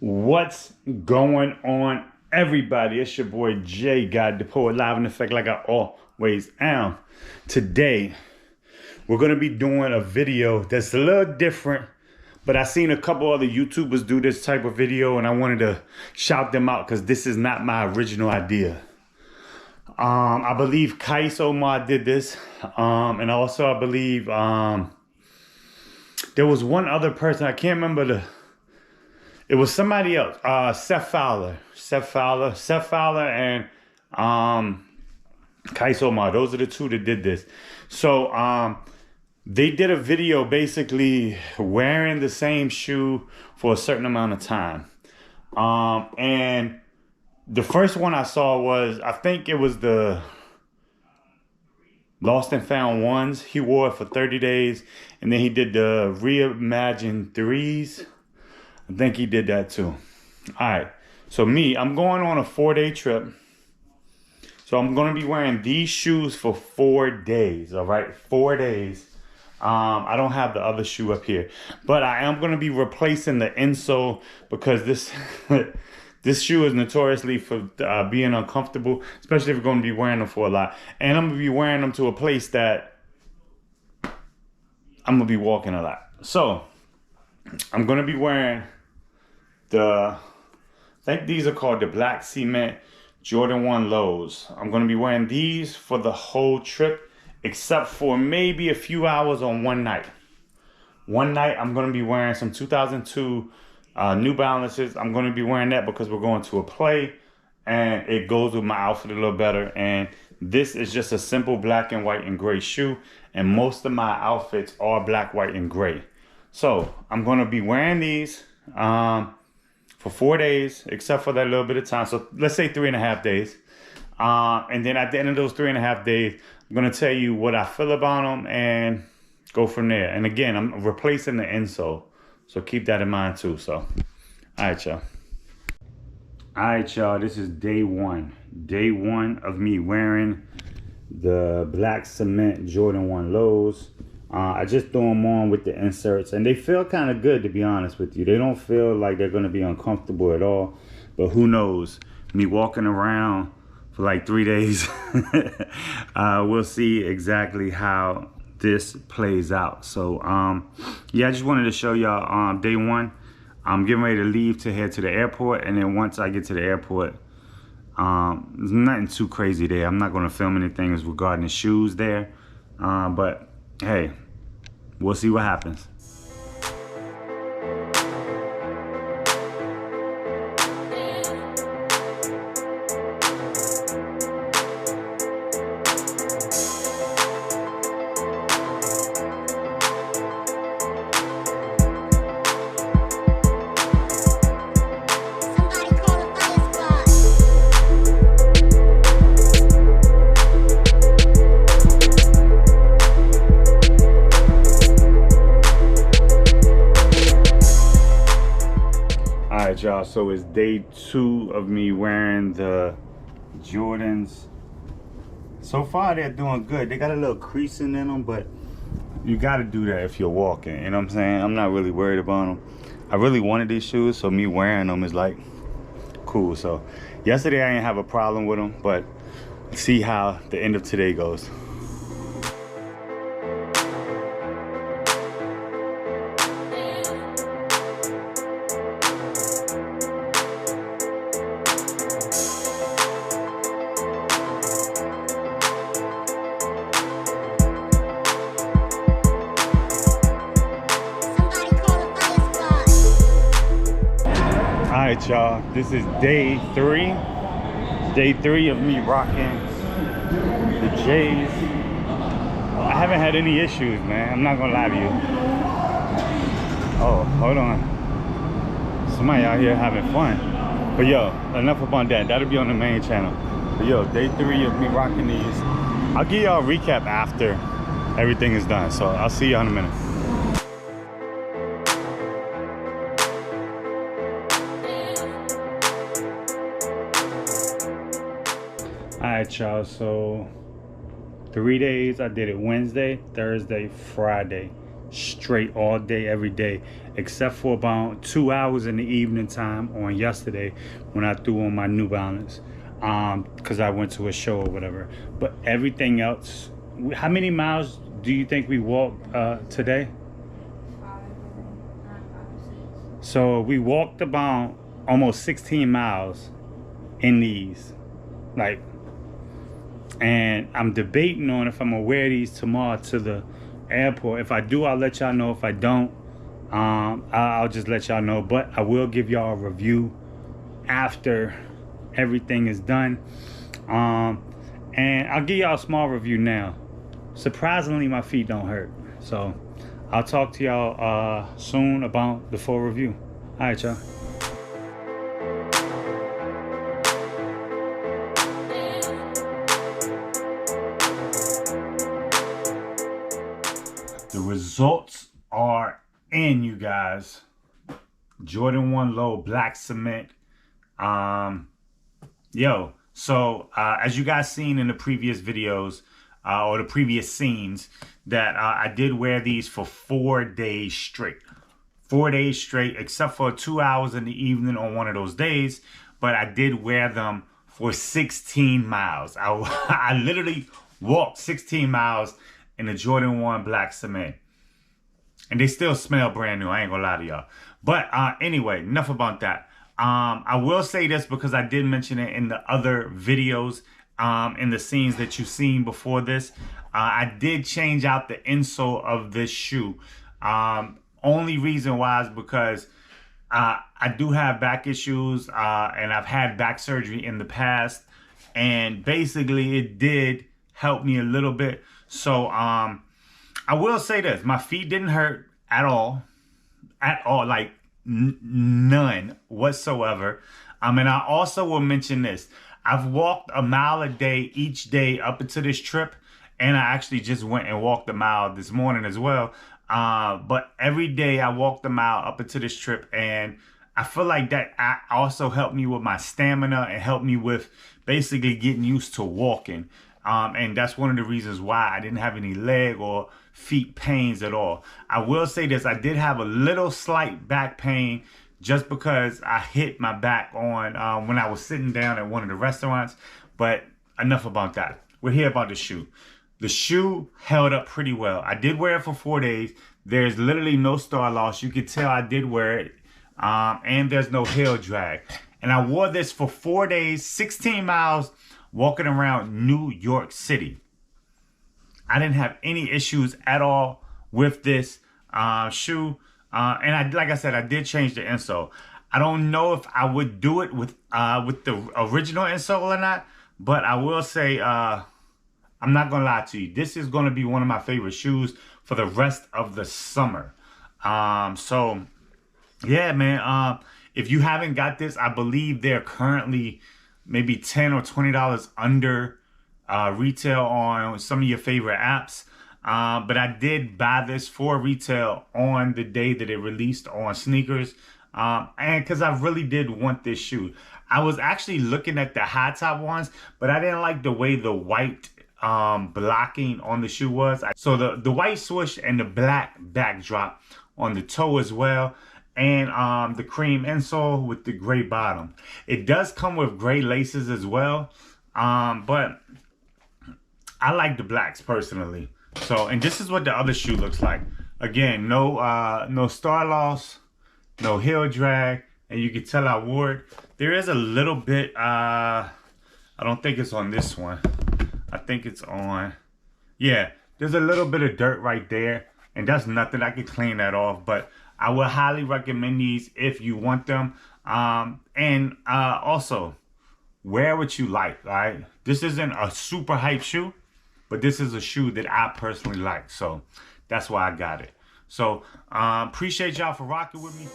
What's going on, everybody? It's your boy Jay, God the Poet, live in effect like I always am. Today, we're going to be doing a video that's a little different, but I seen a couple other YouTubers do this type of video, and I wanted to shout them out because this is not my original idea. I believe Kais Omar did this, and also I believe there was one other person, I can't remember it was somebody else, Seth Fowler, and Kais Omar. Those are the two that did this. So they did a video basically wearing the same shoe for a certain amount of time. And the first one I saw was, I think it was the Lost and Found ones. He wore it for 30 days, and then he did the Reimagined threes. I think he did that too. All right. So I'm going on a 4-day trip. So I'm going to be wearing these shoes for 4 days. All right. 4 days. I don't have the other shoe up here, but I am going to be replacing the insole because this shoe is notoriously for being uncomfortable, especially if you're going to be wearing them for a lot. And I'm going to be wearing them to a place that I'm going to be walking a lot. So I'm going to be wearing I think these are called the Black Cement Jordan 1 Lows. I'm going to be wearing these for the whole trip, except for maybe a few hours on one night. One night, I'm going to be wearing some 2002 New Balances. I'm going to be wearing that because we're going to a play, and it goes with my outfit a little better. And this is just a simple black and white and gray shoe, and most of my outfits are black, white, and gray. So I'm going to be wearing these for 4 days, except for that little bit of time. So let's say 3.5 days. And then at the end of those 3.5 days, I'm going to tell you what I feel about them and go from there. And again, I'm replacing the insole. So keep that in mind too. So, all right, y'all. All right, y'all. This is day one. Day one of me wearing the Black Cement Jordan 1 Lows. I just threw them on with the inserts, and they feel kind of good, to be honest with you. They don't feel like they're going to be uncomfortable at all, but who knows? Me walking around for like 3 days, we'll see exactly how this plays out. So, yeah, I just wanted to show y'all day one. I'm getting ready to leave to head to the airport, and then once I get to the airport, there's nothing too crazy there. I'm not going to film anything regarding the shoes there, but hey, we'll see what happens. Alright, y'all, so it's day 2 of me wearing the Jordans. So far they're doing good. They got a little creasing in them, but you got to do that if you're walking, you know what I'm saying? I'm not really worried about them. I really wanted these shoes, so me wearing them is like cool. So yesterday I didn't have a problem with them, but see how the end of today goes. All right, y'all, this is day 3 of me rocking the J's. I haven't had any issues, man. I'm not gonna lie to you. Oh, hold on, somebody out here having fun. But yo, enough about that. That'll be on the main channel. But yo, day 3 of me rocking these. I'll give y'all a recap after everything is done, so I'll see y'all in a minute. Alright, y'all, so 3 days. I did it Wednesday, Thursday, Friday. straight all day, every day, except for about 2 hours in the evening time on yesterday when I threw on my New Balance, because I went to a show or whatever. But everything else, how many miles do you think we walked today? So we walked about almost 16 miles in these, like, and I'm debating on if I'm gonna wear these tomorrow to the airport. If I do, I'll let y'all know. If I don't, I'll just let y'all know. But I will give y'all a review after everything is done, and I'll give y'all a small review now. Surprisingly, my feet don't hurt, so I'll talk to y'all soon about the full review. All right, y'all. The results are in, you guys. Jordan 1 Low Black Cement. So as you guys seen in the previous videos, or the previous scenes, that I did wear these for 4 days straight. 4 days straight, except for 2 hours in the evening on one of those days. But I did wear them for 16 miles. I literally walked 16 miles in the Jordan 1 Black Cement. And they still smell brand new. I ain't gonna lie to y'all. But anyway, enough about that. I will say this because I did mention it in the other videos, in the scenes that you've seen before this. I did change out the insole of this shoe. Only reason why is because I do have back issues, and I've had back surgery in the past. And basically it did help me a little bit. So I will say this, my feet didn't hurt at all, like none whatsoever. And I also will mention this, I've walked a mile a day each day up into this trip, and I actually just went and walked a mile this morning as well. But every day I walked a mile up into this trip, and I feel like that also helped me with my stamina and helped me with basically getting used to walking. And that's one of the reasons why I didn't have any leg or feet pains at all. I will say this, I did have a little slight back pain just because I hit my back on when I was sitting down at one of the restaurants. But enough about that. We're here about the shoe. The shoe held up pretty well. I did wear it for 4 days. There's literally no star loss. You could tell I did wear it. And there's no heel drag. And I wore this for 4 days, 16 miles, walking around New York City. I didn't have any issues at all with this shoe. And like I said, I did change the insole. I don't know if I would do it with the original insole or not, but I will say, I'm not gonna lie to you, this is gonna be one of my favorite shoes for the rest of the summer. So yeah, man, if you haven't got this, I believe they're currently maybe $10 or $20 under retail on some of your favorite apps. But I did buy this for retail on the day that it released on sneakers. And because I really did want this shoe. I was actually looking at the high top ones, but I didn't like the way the white blocking on the shoe was. So the white swoosh and the black backdrop on the toe as well. And the cream insole with the gray bottom. It does come with gray laces as well. But I like the blacks personally. So, and this is what the other shoe looks like. Again, no star loss, no heel drag, and you can tell I wore it. There is a little bit, I don't think it's on this one. I think it's on, yeah, there's a little bit of dirt right there, and that's nothing. I could clean that off, but I would highly recommend these if you want them. And also, wear what you like, right? This isn't a super hype shoe, but this is a shoe that I personally like. So that's why I got it. So appreciate y'all for rocking with me.